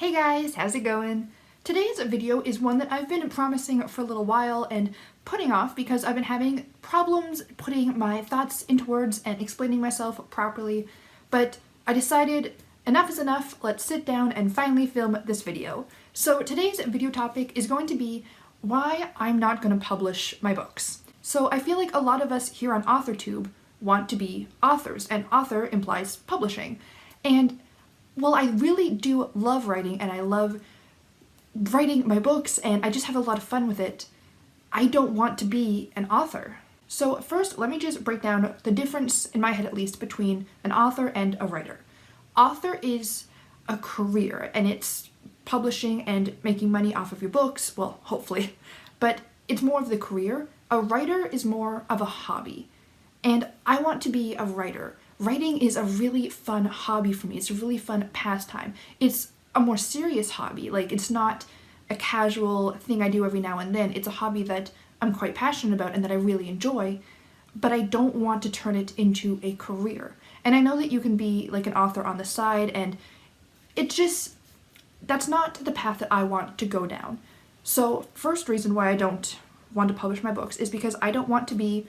Hey guys, how's it going? Today's video is one that I've been promising for a little while and putting off because I've been having problems putting my thoughts into words and explaining myself properly, but I decided enough is enough, let's sit down and finally film this video. So today's video topic is going to be why I'm not going to publish my books. So I feel like a lot of us here on AuthorTube want to be authors, and author implies publishing. And well, I really do love writing and I love writing my books and I just have a lot of fun with it. I don't want to be an author. So first, let me just break down the difference, in my head at least, between an author and a writer. Author is a career and it's publishing and making money off of your books, well, hopefully, but it's more of the career. A writer is more of a hobby, and I want to be a writer. Writing is a really fun hobby for me. It's a really fun pastime. It's a more serious hobby. Like, it's not a casual thing I do every now and then. It's a hobby that I'm quite passionate about and that I really enjoy, but I don't want to turn it into a career. And I know that you can be like an author on the side, and that's not the path that I want to go down. So first reason why I don't want to publish my books is because I don't want to be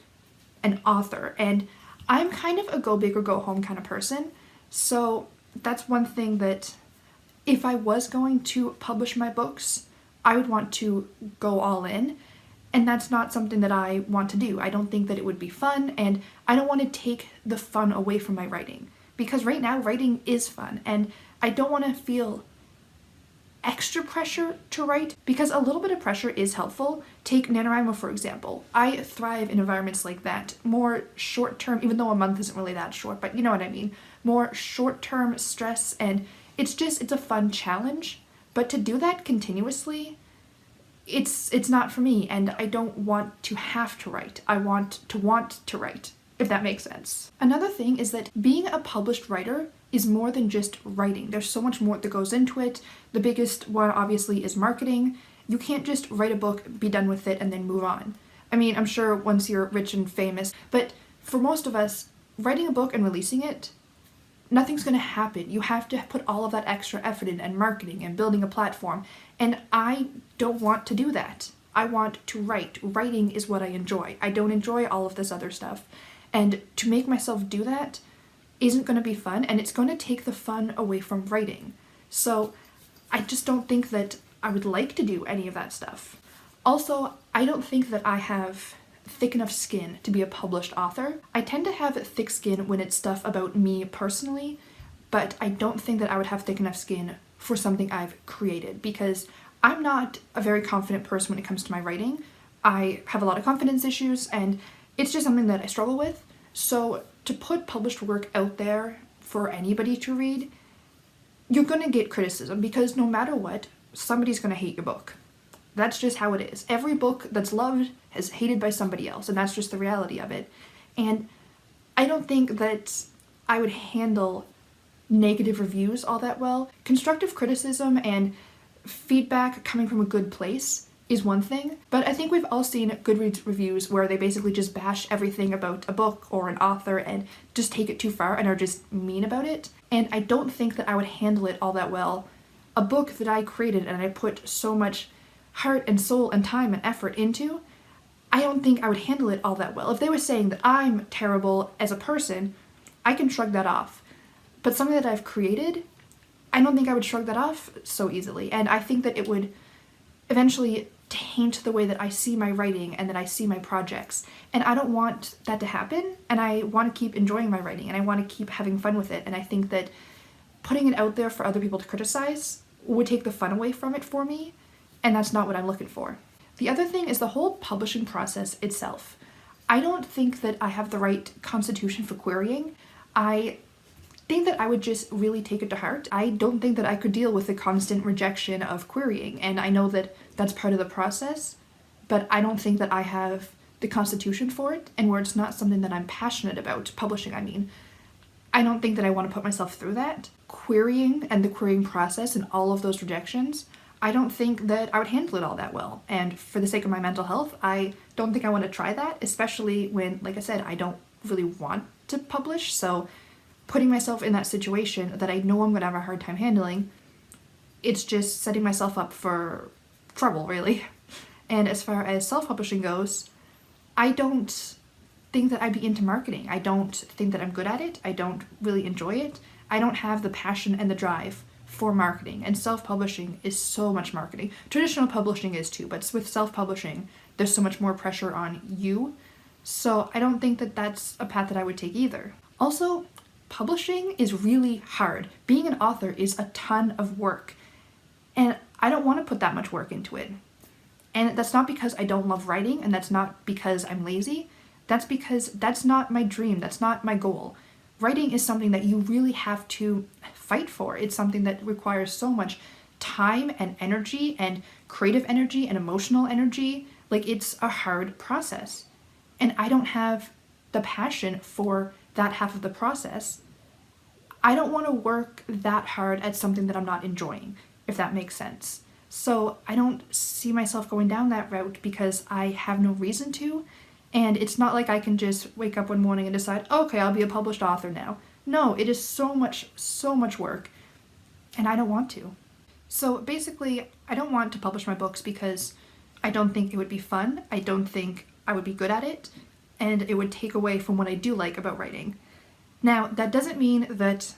an author, and I'm kind of a go big or go home kind of person. So that's one thing that if I was going to publish my books, I would want to go all in, and that's not something that I want to do. I don't think that it would be fun, and I don't want to take the fun away from my writing, because right now writing is fun and I don't want to feel extra pressure to write, because a little bit of pressure is helpful. Take NaNoWriMo for example. I thrive in environments like that, more short-term, even though a month isn't really that short, but you know what I mean, more short-term stress, and it's a fun challenge. But to do that continuously, it's not for me, and I don't want to have to write. I want to write, if that makes sense. Another thing is that being a published writer is more than just writing. There's so much more that goes into it. The biggest one obviously is marketing. You can't just write a book, be done with it, and then move on. I mean, I'm sure once you're rich and famous, but for most of us, writing a book and releasing it, nothing's gonna happen. You have to put all of that extra effort in, and marketing and building a platform, and I don't want to do that. I want to write. Writing is what I enjoy. I don't enjoy all of this other stuff, and to make myself do that isn't going to be fun, and it's going to take the fun away from writing. So I just don't think that I would like to do any of that stuff. Also, I don't think that I have thick enough skin to be a published author. I tend to have thick skin when it's stuff about me personally, but I don't think that I would have thick enough skin for something I've created, because I'm not a very confident person when it comes to my writing. I have a lot of confidence issues, and it's just something that I struggle with. So to put published work out there for anybody to read, you're gonna get criticism, because no matter what, somebody's gonna hate your book. That's just how it is. Every book that's loved is hated by somebody else, and that's just the reality of it. And I don't think that I would handle negative reviews all that well. Constructive criticism and feedback coming from a good place is one thing, but I think we've all seen Goodreads reviews where they basically just bash everything about a book or an author and just take it too far and are just mean about it. And I don't think that I would handle it all that well. A book that I created and I put so much heart and soul and time and effort into, I don't think I would handle it all that well. If they were saying that I'm terrible as a person, I can shrug that off. But something that I've created, I don't think I would shrug that off so easily. And I think that it would eventually taint the way that I see my writing and that I see my projects. And I don't want that to happen, and I want to keep enjoying my writing and I want to keep having fun with it. And I think that putting it out there for other people to criticize would take the fun away from it for me, and that's not what I'm looking for. The other thing is the whole publishing process itself. I don't think that I have the right constitution for querying. I think that I would just really take it to heart. I don't think that I could deal with the constant rejection of querying, and I know that that's part of the process, but I don't think that I have the constitution for it, and where it's not something that I'm passionate about, publishing I mean, I don't think that I want to put myself through that. Querying and the querying process and all of those rejections, I don't think that I would handle it all that well, and for the sake of my mental health, I don't think I want to try that, especially when, like I said, I don't really want to publish, so putting myself in that situation that I know I'm going to have a hard time handling it's just setting myself up for trouble, really. And as far as self-publishing goes, I don't think that I'd be into marketing. I don't think that I'm good at it. I don't really enjoy it. I don't have the passion and the drive for marketing, and self-publishing is so much marketing. Traditional publishing is too, but with self-publishing, there's so much more pressure on you. So I don't think that that's a path that I would take either. Also, publishing is really hard. Being an author is a ton of work, and I don't want to put that much work into it. And that's not because I don't love writing, and that's not because I'm lazy. That's because that's not my dream. That's not my goal. Writing is something that you really have to fight for. It's something that requires so much time and energy and creative energy and emotional energy. Like, it's a hard process. And I don't have the passion for that half of the process. I don't want to work that hard at something that I'm not enjoying, if that makes sense. So I don't see myself going down that route because I have no reason to. And it's not like I can just wake up one morning and decide, okay, I'll be a published author now. No, it is so much work, and I don't want to. So basically, I don't want to publish my books because I don't think it would be fun. I don't think I would be good at it, and it would take away from what I do like about writing. Now, that doesn't mean that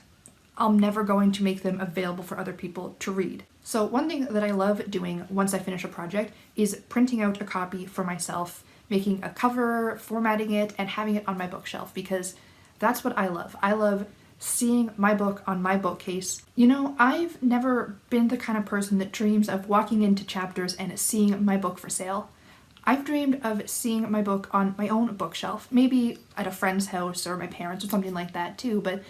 I'm never going to make them available for other people to read. So one thing that I love doing once I finish a project is printing out a copy for myself, making a cover, formatting it, and having it on my bookshelf, because that's what I love. I love seeing my book on my bookcase. You know, I've never been the kind of person that dreams of walking into Chapters and seeing my book for sale. I've dreamed of seeing my book on my own bookshelf, maybe at a friend's house or my parents or something like that too, but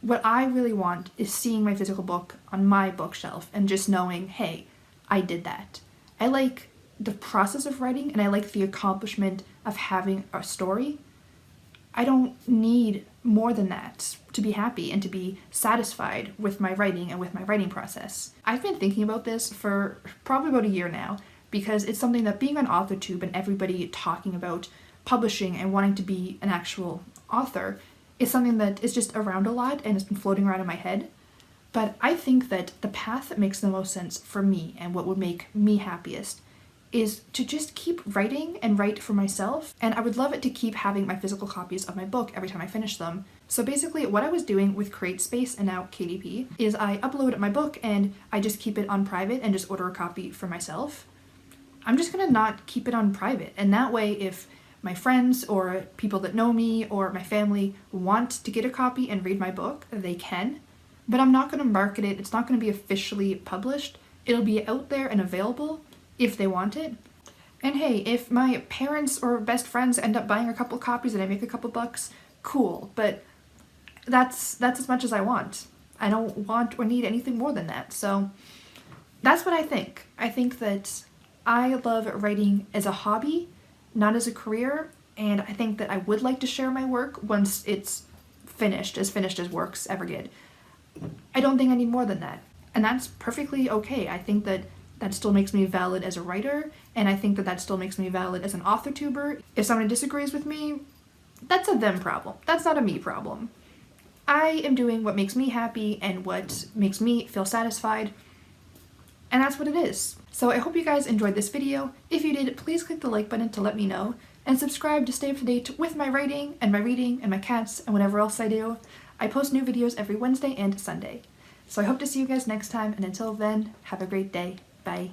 what I really want is seeing my physical book on my bookshelf and just knowing, hey, I did that. I like the process of writing, and I like the accomplishment of having a story. I don't need more than that to be happy and to be satisfied with my writing and with my writing process. I've been thinking about this for probably about a year now, because it's something that being on AuthorTube and everybody talking about publishing and wanting to be an actual author is something that is just around a lot and has been floating around in my head. But I think that the path that makes the most sense for me and what would make me happiest is to just keep writing and write for myself, and I would love it to keep having my physical copies of my book every time I finish them. So basically what I was doing with CreateSpace and now KDP is I upload my book and I just keep it on private and just order a copy for myself. I'm just gonna not keep it on private, and that way if my friends or people that know me or my family want to get a copy and read my book, they can, but I'm not gonna market it. It's not gonna be officially published. It'll be out there and available if they want it. And hey, if my parents or best friends end up buying a couple copies and I make a couple bucks, cool, but that's as much as I want. I don't want or need anything more than that. So that's what I think. I think that I love writing as a hobby, not as a career, and I think that I would like to share my work once it's finished as works ever get. I don't think I need more than that, and that's perfectly okay. I think that still makes me valid as a writer, and I think that still makes me valid as an author-tuber. If someone disagrees with me, that's a them problem. That's not a me problem. I am doing what makes me happy and what makes me feel satisfied, and that's what it is. So I hope you guys enjoyed this video. If you did, please click the like button to let me know, and subscribe to stay up to date with my writing and my reading and my cats and whatever else I do. I post new videos every Wednesday and Sunday. So I hope to see you guys next time, and until then, have a great day. Bye.